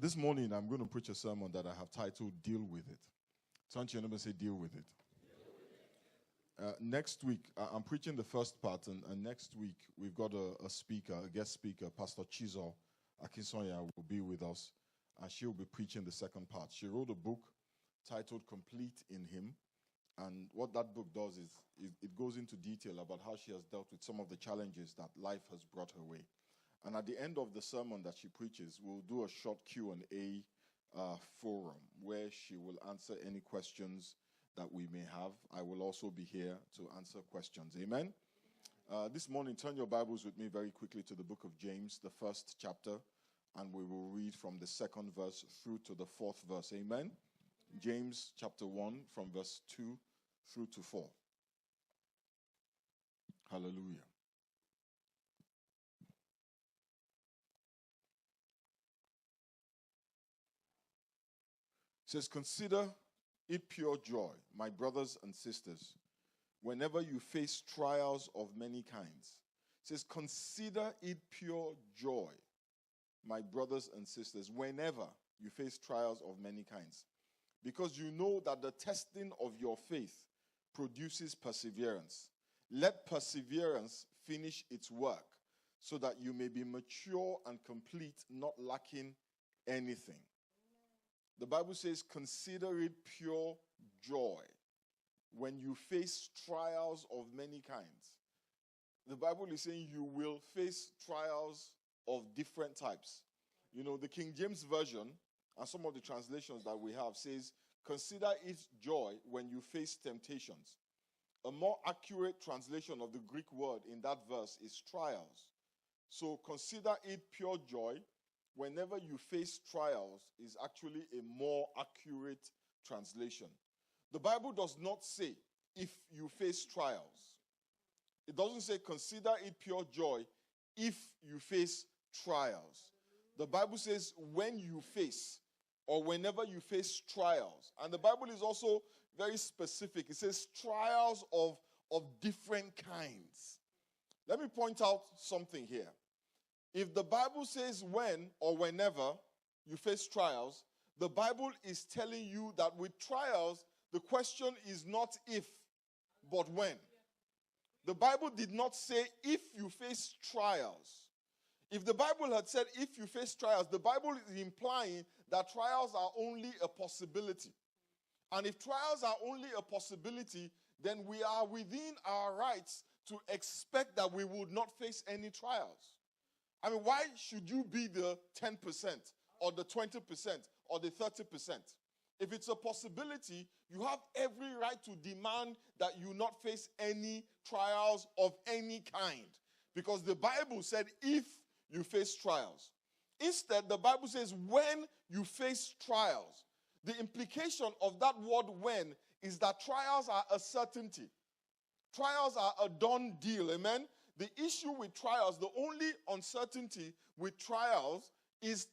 This morning, I'm going to preach a sermon that I have titled, Deal With It. Turn to your neighbor and say, Deal with it. Next week, I'm preaching the first part, and next week, we've got a speaker, a guest speaker, Pastor Chizo Akinsonya will be with us, and she will be preaching the second part. She wrote a book titled Complete in Him, and what that book does is it goes into detail about how she has dealt with some of the challenges that life has brought her way. And at the end of the sermon that she preaches, we'll do a short Q&A forum where she will answer any questions that we may have. I will also be here to answer questions. Amen? This morning, turn your Bibles with me very quickly to the book of James, the first chapter, and we will read from the second verse through to the fourth verse. Amen? James chapter 1 from verse 2 through to 4. Hallelujah. It says, consider it pure joy, my brothers and sisters, whenever you face trials of many kinds. It says, consider it pure joy, my brothers and sisters, whenever you face trials of many kinds. Because you know that the testing of your faith produces perseverance. Let perseverance finish its work, so that you may be mature and complete, not lacking anything. The Bible says, consider it pure joy when you face trials of many kinds. The Bible is saying you will face trials of different types. You know, the King James Version and some of the translations that we have says, consider it joy when you face temptations. A more accurate translation of the Greek word in that verse is trials. So consider it pure joy whenever you face trials is actually a more accurate translation. The Bible does not say if you face trials. It doesn't say consider it pure joy if you face trials. The Bible says when you face or whenever you face trials. And the Bible is also very specific. It says trials of different kinds. Let me point out something here. If the Bible says when or whenever you face trials, the Bible is telling you that with trials, the question is not if, but when. The Bible did not say if you face trials. If the Bible had said if you face trials, the Bible is implying that trials are only a possibility. And if trials are only a possibility, then we are within our rights to expect that we would not face any trials. I mean, why should you be the 10% or the 20% or the 30%? If it's a possibility, you have every right to demand that you not face any trials of any kind. Because the Bible said if you face trials. Instead, the Bible says when you face trials. The implication of that word when is that trials are a certainty. Trials are a done deal, amen? The issue with trials, the only uncertainty with trials is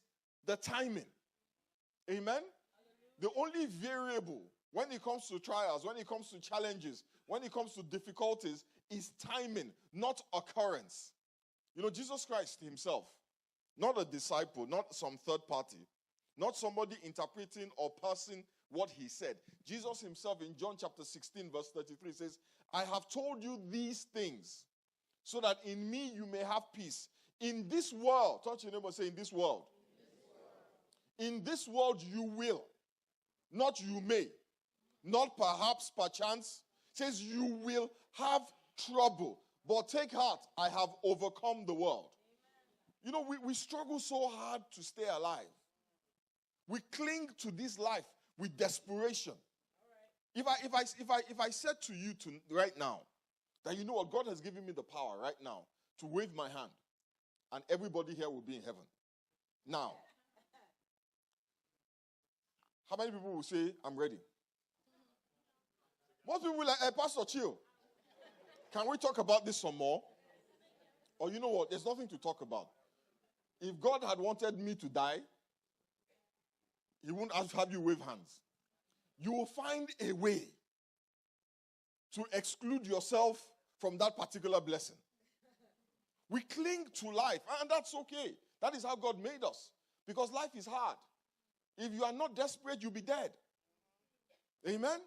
the timing. Amen? The only variable when it comes to trials, when it comes to challenges, when it comes to difficulties is timing, not occurrence. You know, Jesus Christ himself, not a disciple, not some third party, not somebody interpreting or parsing what he said. Jesus himself in John chapter 16 verse 33 says, I have told you these things so that in me you may have peace. In this world, touch your neighbor and say, in this world. In this world you will, not you may, not perhaps, perchance. It says you will have trouble, but take heart, I have overcome the world. You know, we struggle so hard to stay alive. We cling to this life with desperation. If I said to you right now, that you know what, God has given me the power right now to wave my hand and everybody here will be in heaven. Now, how many people will say, I'm ready? Most people will like, hey, Pastor, chill. Can we talk about this some more? Or you know what, there's nothing to talk about. If God had wanted me to die, he wouldn't have you wave hands. You will find a way to exclude yourself from that particular blessing. We cling to life, and that's okay. That is how God made us. Because life is hard. If you are not desperate, you'll be dead. Amen?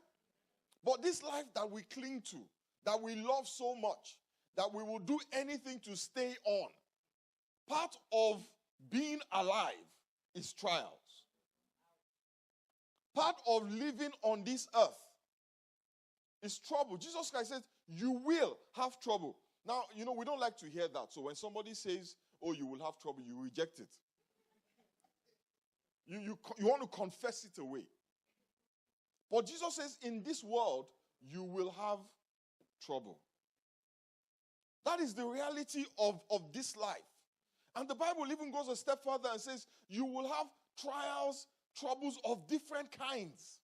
But this life that we cling to, that we love so much, that we will do anything to stay on, part of being alive is trials. Part of living on this earth is trouble. Jesus Christ says, you will have trouble. Now, we don't like to hear that. So when somebody says, oh, you will have trouble, you reject it. You want to confess it away. But Jesus says, in this world, you will have trouble. That is the reality of this life. And the Bible even goes a step further and says, you will have trials, troubles of different kinds.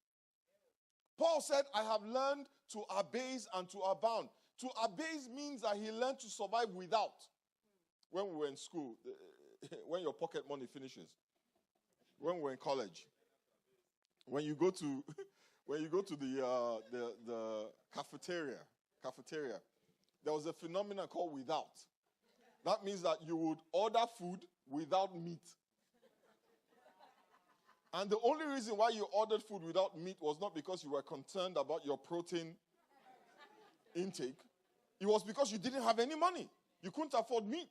Paul said, I have learned to abase and to abound. To abase means that he learned to survive without. When we were in school, when your pocket money finishes, when we were in college, when you go to the cafeteria, there was a phenomenon called without. That means that you would order food without meat. And the only reason why you ordered food without meat was not because you were concerned about your protein intake. It was because you didn't have any money. You couldn't afford meat.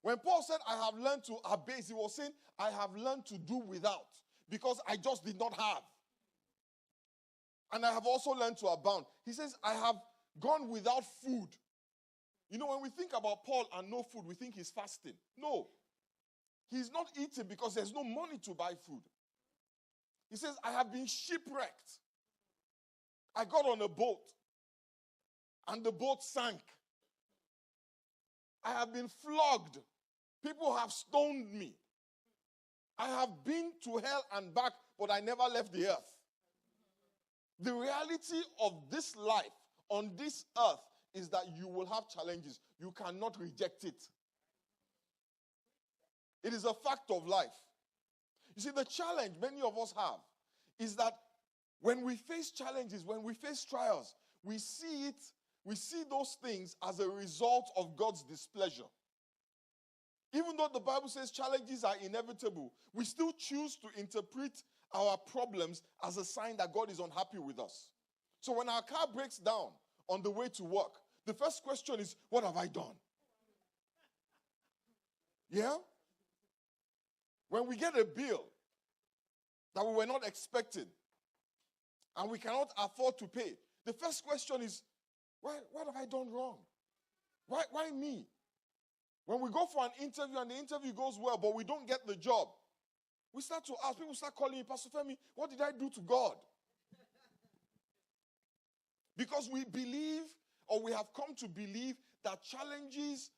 When Paul said, I have learned to abase, he was saying, I have learned to do without because I just did not have. And I have also learned to abound. He says, I have gone without food. When we think about Paul and no food, we think he's fasting. No. He's not eating because there's no money to buy food. He says, I have been shipwrecked. I got on a boat and the boat sank. I have been flogged. People have stoned me. I have been to hell and back, but I never left the earth. The reality of this life on this earth is that you will have challenges. You cannot reject it. It is a fact of life. You see, the challenge many of us have is that when we face challenges, when we face trials, we see those things as a result of God's displeasure. Even though the Bible says challenges are inevitable, we still choose to interpret our problems as a sign that God is unhappy with us. So when our car breaks down on the way to work, the first question is, what have I done? Yeah? When we get a bill that we were not expecting and we cannot afford to pay, the first question is, what have I done wrong? Why me? When we go for an interview and the interview goes well, but we don't get the job, we start to ask, people start calling me, Pastor Femi, what did I do to God? Because we believe, or we have come to believe, that challenges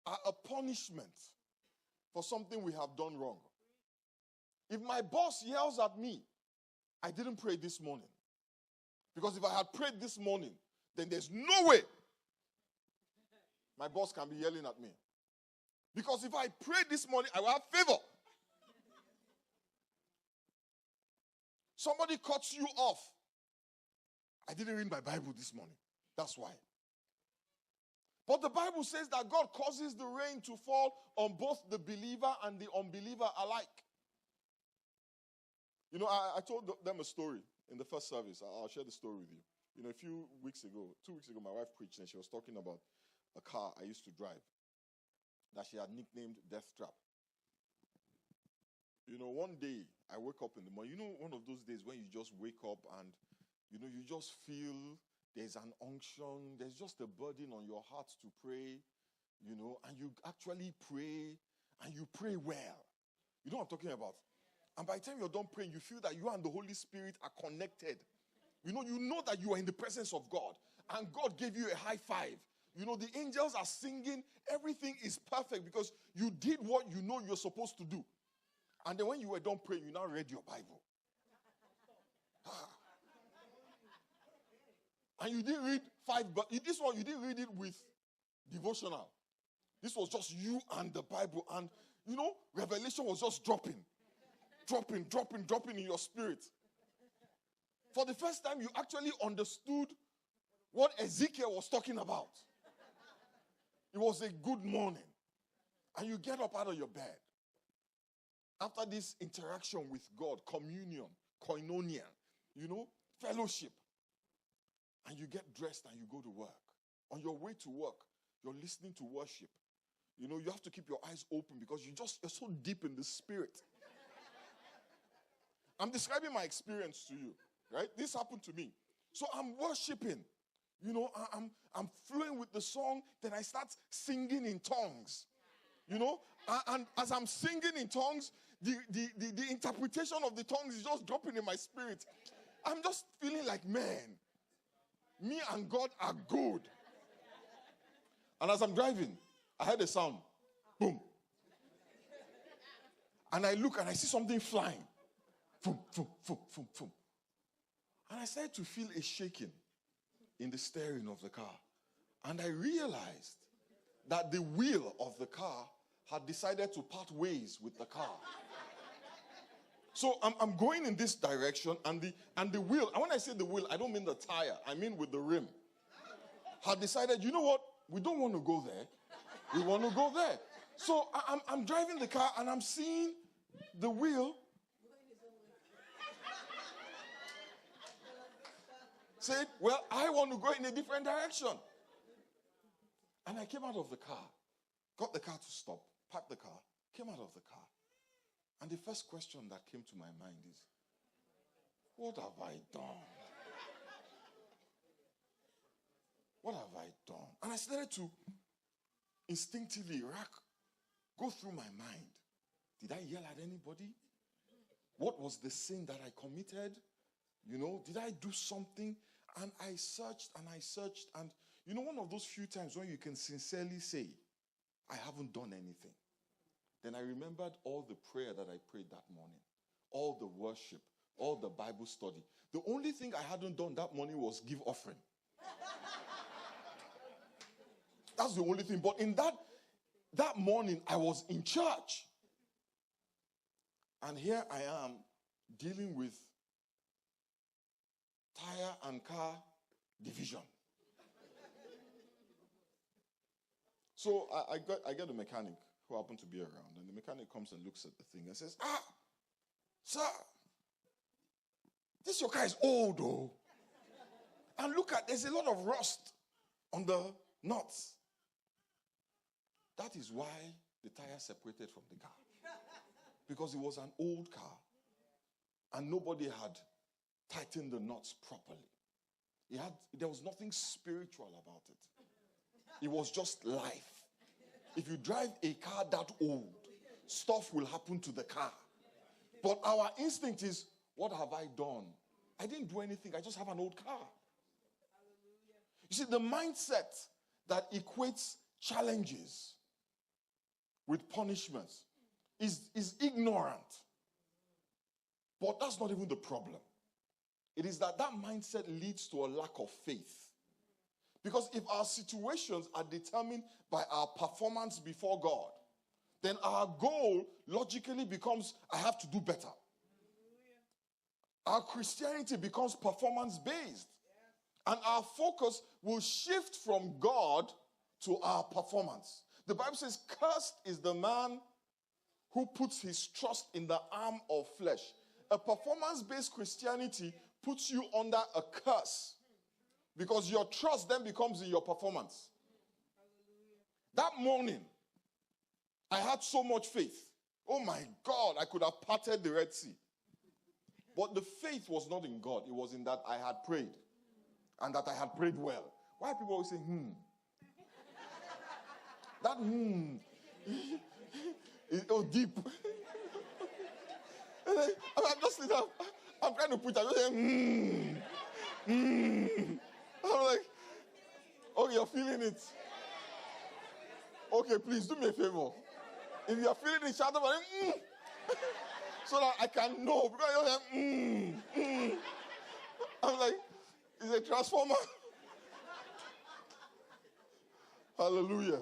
are a punishment for something we have done wrong. If my boss yells at me, I didn't pray this morning. Because if I had prayed this morning, then there's no way my boss can be yelling at me. Because if I prayed this morning, I will have favor. Somebody cuts you off. I didn't read my Bible this morning. That's why. But the Bible says that God causes the rain to fall on both the believer and the unbeliever alike. I told them a story in the first service. I'll share the story with you. A few weeks ago, 2 weeks ago, my wife preached and she was talking about a car I used to drive that she had nicknamed Death Trap. One day I woke up in the morning. One of those days when you just wake up and, you just feel there's an unction, there's just a burden on your heart to pray, and you actually pray and you pray well. You know what I'm talking about? And by the time you're done praying, you feel that you and the Holy Spirit are connected. You know that you are in the presence of God. And God gave you a high five. The angels are singing. Everything is perfect because you did what you're supposed to do. And then when you were done praying, you now read your Bible. And you didn't read 5, but this one, you didn't read it with devotional. This was just you and the Bible. And, revelation was just dropping in your spirit. For the first time, you actually understood what Ezekiel was talking about. It was a good morning. And you get up out of your bed. after this interaction with God, communion, koinonia, fellowship, and you get dressed and you go to work. On your way to work, you're listening to worship. You have to keep your eyes open because you're so deep in the spirit. I'm describing my experience to you, right? This happened to me. So I'm worshiping. I'm flowing with the song. Then I start singing in tongues. And as I'm singing in tongues, the interpretation of the tongues is just dropping in my spirit. I'm just feeling like, man, me and God are good. And as I'm driving, I heard a sound. Boom. And I look and I see something flying. Boom, boom, boom, boom, boom. And I started to feel a shaking in the steering of the car. And I realized that the wheel of the car had decided to part ways with the car. So I'm going in this direction, and the wheel, and when I say the wheel, I don't mean the tire, I mean with the rim, had decided, you know what, we don't want to go there. We want to go there. So I'm driving the car, and I'm seeing the wheel said, well, I want to go in a different direction. And I came out of the car, got the car to stop, parked the car, came out of the car. And the first question that came to my mind is, what have I done? What have I done? And I started to instinctively go through my mind. Did I yell at anybody? What was the sin that I committed? Did I do something? And I searched, and one of those few times when you can sincerely say, I haven't done anything. Then I remembered all the prayer that I prayed that morning, all the worship, all the Bible study. The only thing I hadn't done that morning was give offering. That's the only thing. But in that morning, I was in church. And here I am dealing with tire and car division. So I get a mechanic who happened to be around, and the mechanic comes and looks at the thing and says, sir, this your car is old, though. And look there's a lot of rust on the nuts. That is why the tire separated from the car. Because it was an old car, and nobody had tightened the nuts properly. There was nothing spiritual about it. It was just life. If you drive a car that old, stuff will happen to the car. But our instinct is, what have I done? I didn't do anything. I just have an old car. You see, the mindset that equates challenges with punishments is ignorant. But that's not even the problem. It is that mindset leads to a lack of faith. Because if our situations are determined by our performance before God, then our goal logically becomes, I have to do better. Our Christianity becomes performance-based. And our focus will shift from God to our performance. The Bible says, cursed is the man who puts his trust in the arm of flesh. A performance-based Christianity puts you under a curse. Because your trust then becomes in your performance. That morning, I had so much faith. Oh my God, I could have parted the Red Sea. But the faith was not in God. It was in that I had prayed. And that I had prayed well. Why people always say, That is deep. And I'm just sitting up. I'm trying to put it. I'm just saying, I'm like, oh, you're feeling it. Okay, please do me a favor. If you're feeling it, shout out, so that I can know. Because you're like, I'm like, it's a transformer. Hallelujah.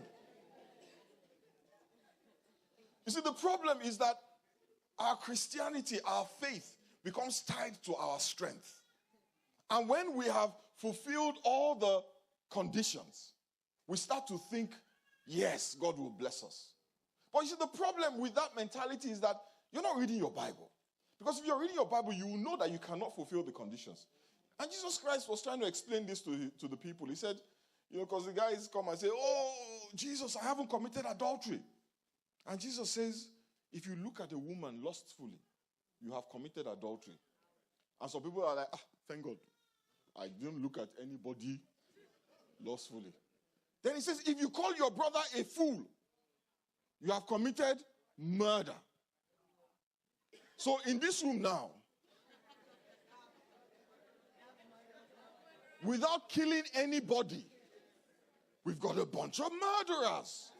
You see, the problem is that our Christianity, our faith, becomes tied to our strength. And when we have fulfilled all the conditions, we start to think, yes, God will bless us. But you see, the problem with that mentality is that You're not reading your Bible. Because if you're reading your Bible, you will know that you cannot fulfill the conditions. And Jesus Christ was trying to explain this to the people. He said, because the guys come and say, oh, Jesus, I haven't committed adultery. And Jesus says, if you look at a woman lustfully, you have committed adultery. And some people are like, thank God, I didn't look at anybody lustfully. Then he says, if you call your brother a fool, you have committed murder. So in this room now, without killing anybody, we've got a bunch of murderers.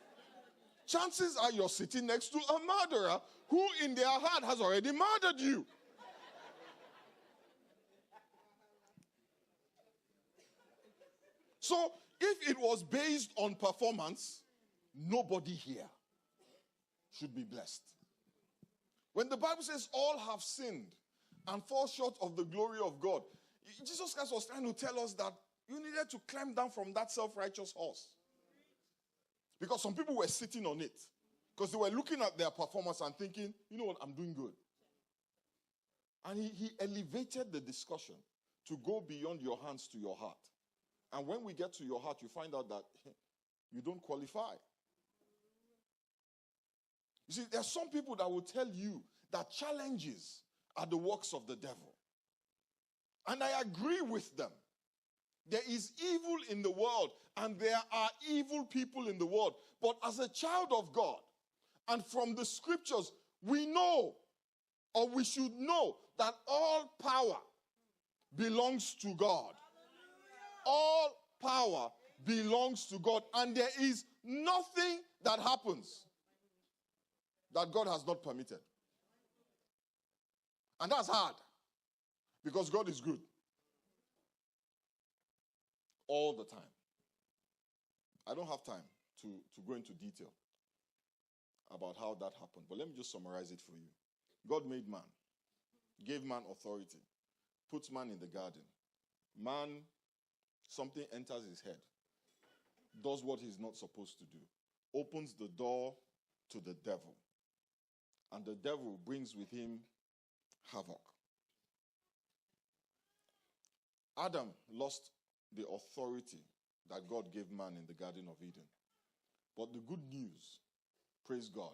Chances are you're sitting next to a murderer who in their heart has already murdered you. So if it was based on performance, nobody here should be blessed. When the Bible says all have sinned and fall short of the glory of God, Jesus Christ was trying to tell us that you needed to climb down from that self-righteous horse. Because some people were sitting on it. Because they were looking at their performance and thinking, you know what, I'm doing good. And he elevated the discussion to go beyond your hands to your heart. And when we get to your heart, you find out that you don't qualify. You see, there are some people that will tell you that challenges are the works of the devil. And I agree with them. There is evil in the world, and there are evil people in the world. But as a child of God, and from the scriptures, we know, or we should know, that all power belongs to God. All power belongs to God, and there is nothing that happens that God has not permitted. And that's hard, because God is good all the time. I don't have time to go into detail about how that happened, but let me just summarize it for you. God made man, gave man authority, puts man in the garden. Man, something enters his head, does what he's not supposed to do, opens the door to the devil, and the devil brings with him havoc. Adam lost the authority that God gave man in the Garden of Eden. But the good news, praise God,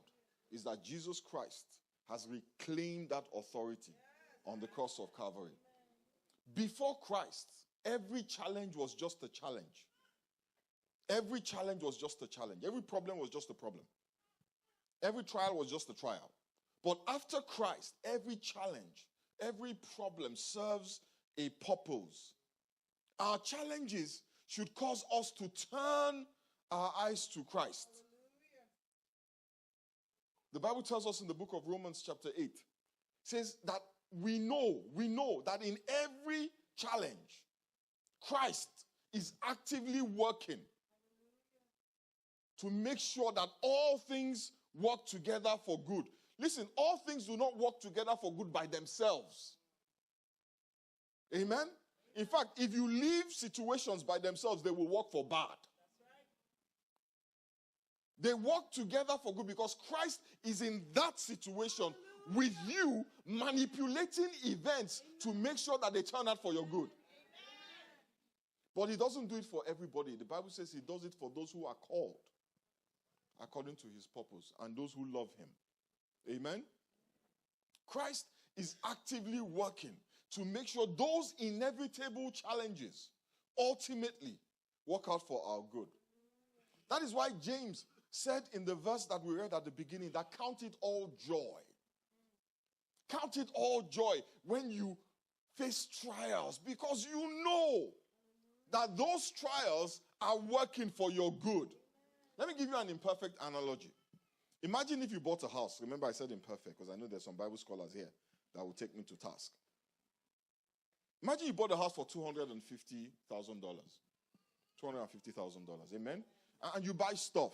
is that Jesus Christ has reclaimed that authority on the cross of Calvary. Before Christ, every challenge was just a challenge. Every challenge was just a challenge. Every problem was just a problem. Every trial was just a trial. But after Christ, every challenge, every problem serves a purpose. Our challenges should cause us to turn our eyes to Christ. The Bible tells us in the book of Romans chapter 8, says that we know that in every challenge, Christ is actively working to make sure that all things work together for good. Listen, all things do not work together for good by themselves. Amen? In fact, if you leave situations by themselves, they will work for bad. They work together for good because Christ is in that situation with you, manipulating events to make sure that they turn out for your good. But he doesn't do it for everybody. The Bible says he does it for those who are called according to his purpose and those who love him. Amen? Christ is actively working to make sure those inevitable challenges ultimately work out for our good. That is why James said in the verse that we read at the beginning that count it all joy. Count it all joy when you face trials, because you know that those trials are working for your good. Let me give you an imperfect analogy. Imagine if you bought a house. Remember I said imperfect because I know there's some Bible scholars here that will take me to task. Imagine you bought a house for $250,000. $250,000. Amen? And you buy stuff,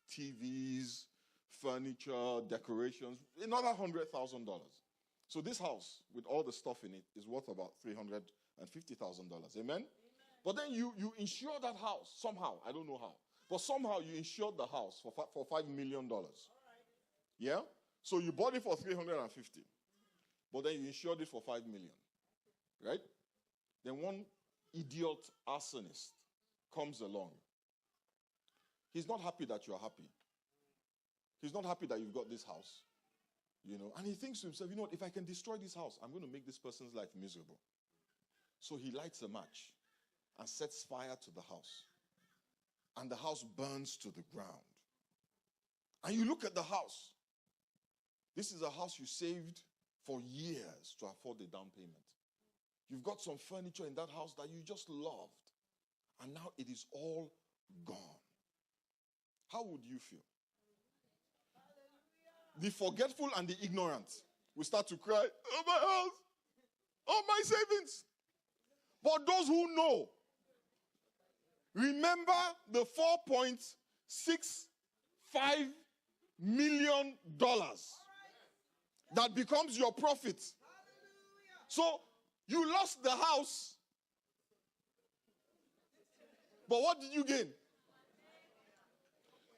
TVs, furniture, decorations, another $100,000. So this house, with all the stuff in it, is worth about $350,000. Amen? But then you insure that house somehow. I don't know how. But somehow you insured the house for $5 million. Yeah? So you bought it for 350, but then you insured it for 5 million, right? Then one idiot arsonist comes along. He's not happy that you're happy. He's not happy that you've got this house, and he thinks to himself, what, if I can destroy this house, I'm going to make this person's life miserable. So he lights a match and sets fire to the house. And the house burns to the ground. And you look at the house. This is a house you saved for years to afford the down payment. You've got some furniture in that house that you just loved. And now it is all gone. How would you feel? The forgetful and the ignorant will start to cry, oh, my house, oh, my savings. But those who know, remember the $4.65 million that becomes your profit. So you lost the house, but what did you gain?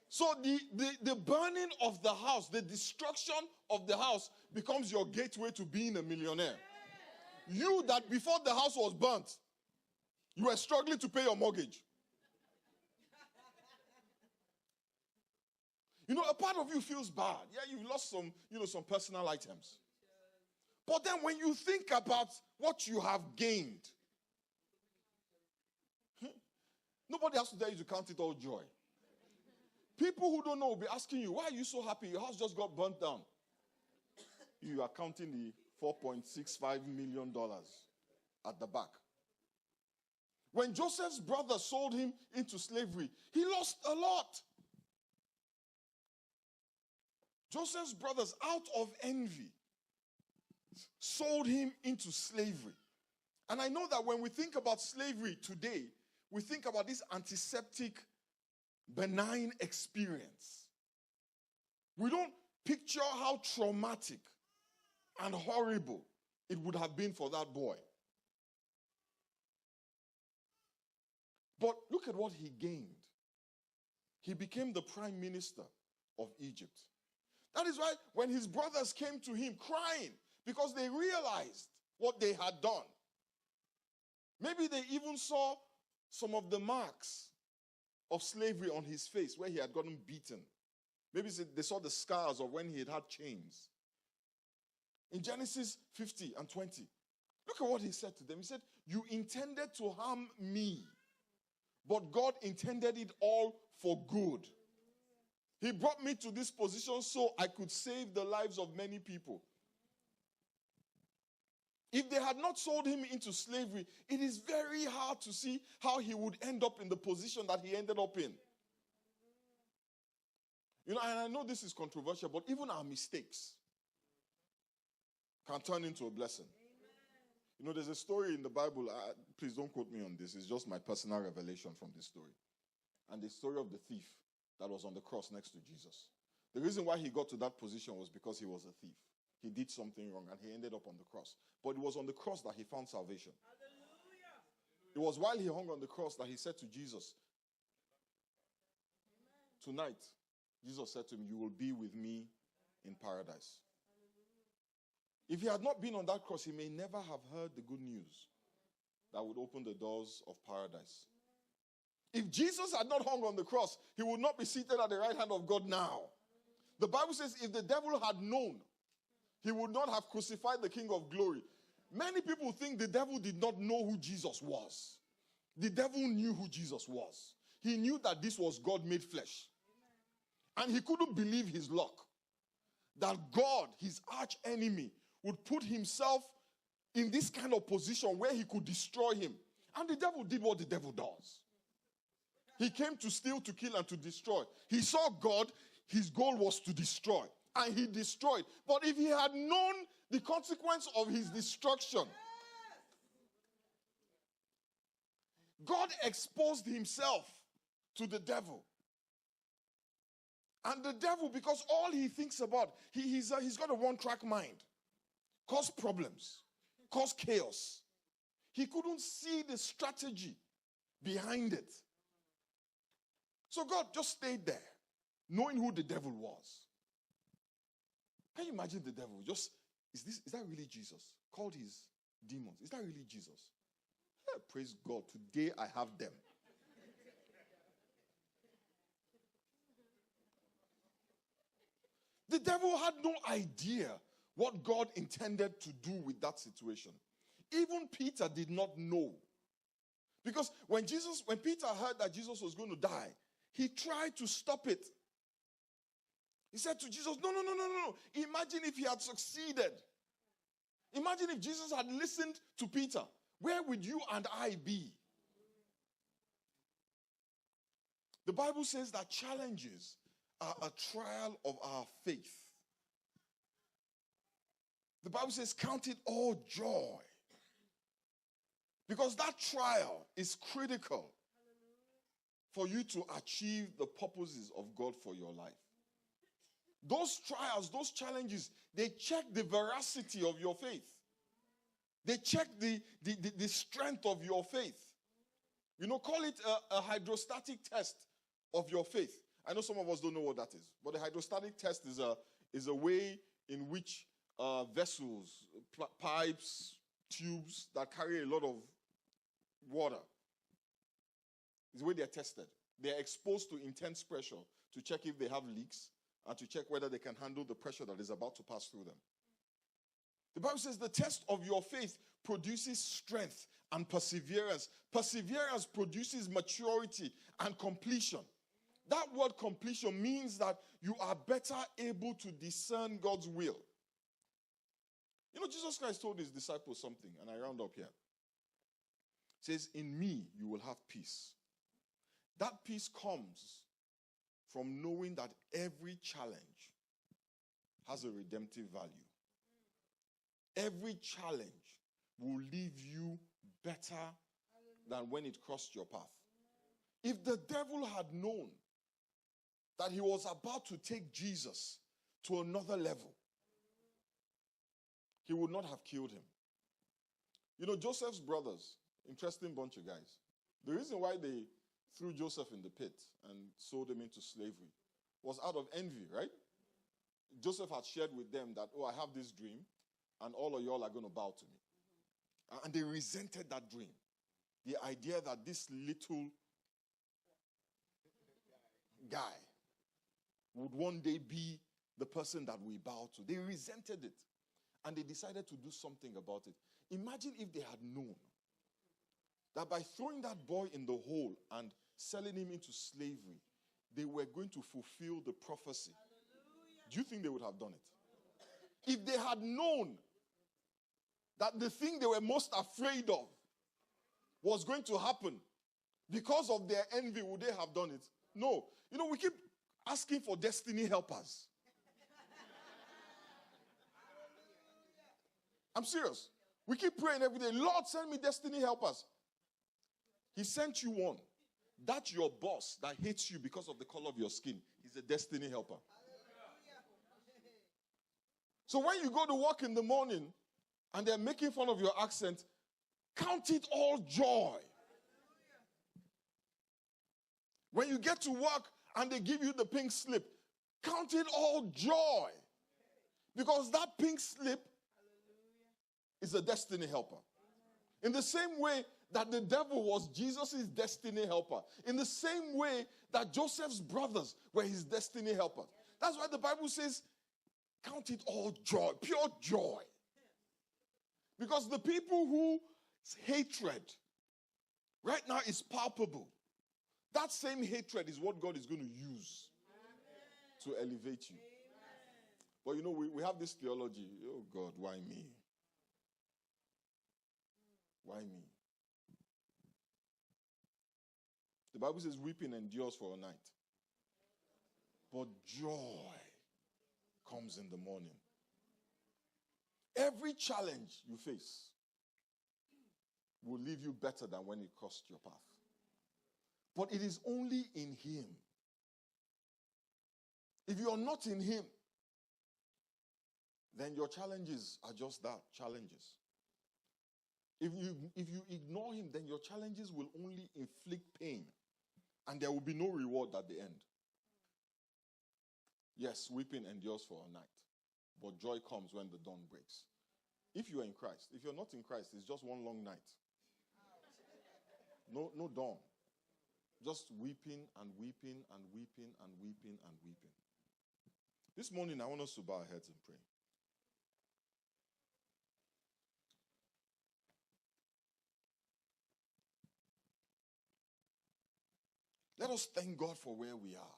So the burning of the house, the destruction of the house becomes your gateway to being a millionaire. You that before the house was burnt, you were struggling to pay your mortgage. A part of you feels bad. Yeah, you lost some personal items. But then when you think about what you have gained, nobody has to tell you to count it all joy. People who don't know will be asking you, why are you so happy? Your house just got burnt down. You are counting the $4.65 million at the back. When Joseph's brothers sold him into slavery, he lost a lot. Joseph's brothers, out of envy, sold him into slavery. And I know that when we think about slavery today, we think about this antiseptic, benign experience. We don't picture how traumatic and horrible it would have been for that boy. But look at what he gained. He became the prime minister of Egypt. That is why when his brothers came to him crying because they realized what they had done. Maybe they even saw some of the marks of slavery on his face where he had gotten beaten. Maybe they saw the scars of when he had chains. In Genesis 50 and 20, look at what he said to them. He said, you intended to harm me, but God intended it all for good. He brought me to this position so I could save the lives of many people. If they had not sold him into slavery, it is very hard to see how he would end up in the position that he ended up in. And I know this is controversial, but even our mistakes can turn into a blessing. Amen. There's a story in the Bible. Please don't quote me on this. It's just my personal revelation from this story. And the story of the thief that was on the cross next to Jesus. The reason why he got to that position was because he was a thief. He did something wrong and he ended up on the cross. But it was on the cross that he found salvation. Hallelujah. It was while he hung on the cross that he said to Jesus, tonight, Jesus said to him, you will be with me in paradise. If he had not been on that cross, he may never have heard the good news that would open the doors of paradise. If Jesus had not hung on the cross, he would not be seated at the right hand of God now. The Bible says if the devil had known, he would not have crucified the King of Glory. Many people think the devil did not know who Jesus was. The devil knew who Jesus was. He knew that this was God made flesh. And he couldn't believe his luck. That God, his arch enemy, would put himself in this kind of position where he could destroy him. And the devil did what the devil does. He came to steal, to kill, and to destroy. He saw God. His goal was to destroy. And he destroyed. But if he had known the consequence of his destruction, God exposed himself to the devil. And the devil, because all he thinks about, he's got a one-track mind. Cause problems. Cause chaos. He couldn't see the strategy behind it. So God just stayed there, knowing who the devil was. Can you imagine the devil? Is that really Jesus? Called his demons. Is that really Jesus? Yeah, praise God. Today I have them. The devil had no idea what God intended to do with that situation. Even Peter did not know. Because when Peter heard that Jesus was going to die, he tried to stop it. He said to Jesus, no. Imagine if he had succeeded. Imagine if Jesus had listened to Peter. Where would you and I be? The Bible says that challenges are a trial of our faith. The Bible says, count it all joy. Because that trial is critical for you to achieve the purposes of God for your life. Those trials, those challenges, they check the veracity of your faith. They check the strength of your faith. Call it a hydrostatic test of your faith. I know some of us don't know what that is, but the hydrostatic test is a way in which vessels, pipes, tubes that carry a lot of water, is the way they're tested. They're exposed to intense pressure to check if they have leaks and to check whether they can handle the pressure that is about to pass through them. The Bible says the test of your faith produces strength and perseverance. Perseverance produces maturity and completion. That word completion means that you are better able to discern God's will. Jesus Christ told his disciples something, and I round up here. He says, in me you will have peace. That peace comes from knowing that every challenge has a redemptive value. Every challenge will leave you better than when it crossed your path. If the devil had known that he was about to take Jesus to another level, he would not have killed him. Joseph's brothers, interesting bunch of guys. The reason why they threw Joseph in the pit and sold him into slavery was out of envy, right? Joseph had shared with them that, I have this dream, and all of y'all are going to bow to me. And they resented that dream. The idea that this little guy would one day be the person that we bow to. They resented it. And they decided to do something about it. Imagine if they had known that by throwing that boy in the hole and selling him into slavery, they were going to fulfill the prophecy. Hallelujah. Do you think they would have done it? If they had known that the thing they were most afraid of was going to happen because of their envy, would they have done it? No. We keep asking for destiny helpers. I'm serious. We keep praying every day, Lord, send me destiny helpers. He sent you one. That's your boss that hates you because of the color of your skin. He's a destiny helper. So when you go to work in the morning and they're making fun of your accent, count it all joy. When you get to work and they give you the pink slip, count it all joy. Because that pink slip is a destiny helper. In the same way that the devil was Jesus' destiny helper. In the same way that Joseph's brothers were his destiny helpers. That's why the Bible says, count it all joy, pure joy. Because the people whose hatred right now is palpable, that same hatred is what God is going to use to elevate you. But we have this theology, oh God, why me? Why me? The Bible says weeping endures for a night. But joy comes in the morning. Every challenge you face will leave you better than when it crossed your path. But it is only in him. If you are not in him, then your challenges are just that, challenges. If you ignore him, then your challenges will only inflict pain. And there will be no reward at the end. Yes, weeping endures for a night. but joy comes when the dawn breaks. If you are in Christ. If you're not in Christ, it's just one long night. No dawn. Just weeping and weeping and weeping and weeping and weeping. This morning, I want us to bow our heads and pray. Let us thank God for where we are.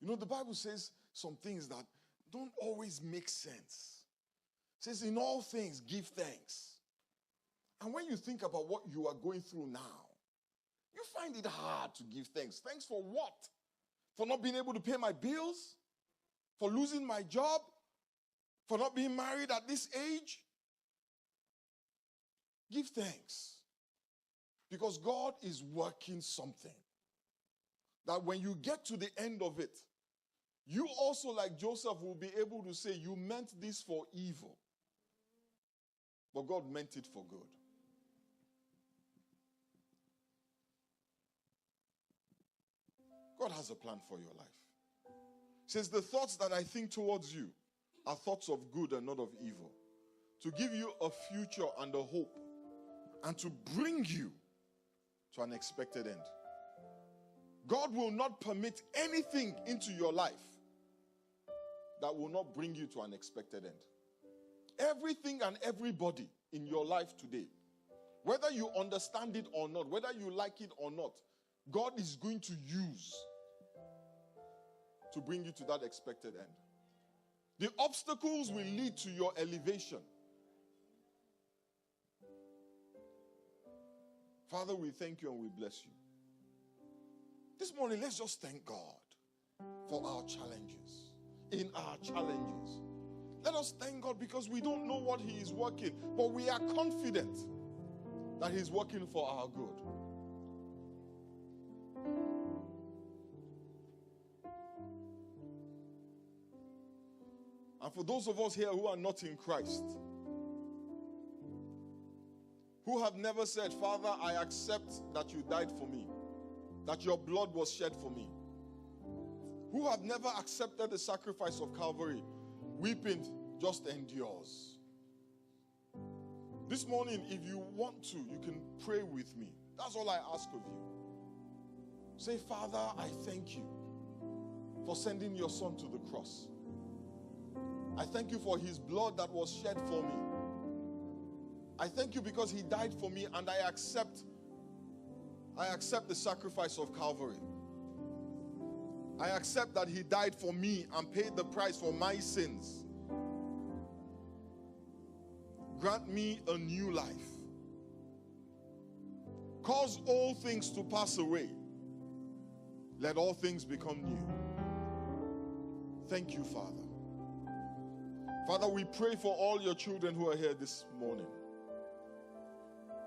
You know, the Bible says some things that don't always make sense. It says, in all things, give thanks. And when you think about what you are going through now, you find it hard to give thanks. Thanks for what? For not being able to pay my bills? For losing my job? For not being married at this age? Give thanks. Because God is working something. That when you get to the end of it, you also, like Joseph, will be able to say, you meant this for evil. But God meant it for good. God has a plan for your life. It says, the thoughts that I think towards you are thoughts of good and not of evil. To give you a future and a hope. And to bring you to an expected end. God will not permit anything into your life that will not bring you to an expected end. Everything and everybody in your life today, whether you understand it or not, whether you like it or not, God is going to use to bring you to that expected end. The obstacles will lead to your elevation. Father, we thank you and we bless you. This morning, let's just thank God for our challenges. In our challenges. Let us thank God because we don't know what He is working, but we are confident that He's working for our good. And for those of us here who are not in Christ, who have never said, Father, I accept that you died for me, that your blood was shed for me, who have never accepted the sacrifice of Calvary, weeping just endures. This morning, if you want to, you can pray with me. That's all I ask of you. Say, Father, I thank you for sending your Son to the cross. I thank you for his blood that was shed for me. I thank you because he died for me, and I accept the sacrifice of Calvary. I accept that he died for me and paid the price for my sins. Grant me a new life. Cause all things to pass away. Let all things become new. Thank you, Father. Father, we pray for all your children who are here this morning.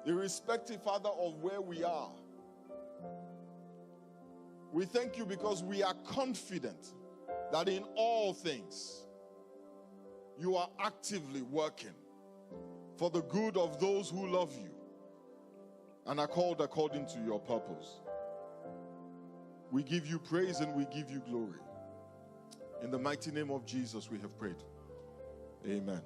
Irrespective, Father, of where we are. We thank you because we are confident that in all things you are actively working for the good of those who love you and are called according to your purpose. We give you praise and we give you glory. In the mighty name of Jesus we have prayed. Amen.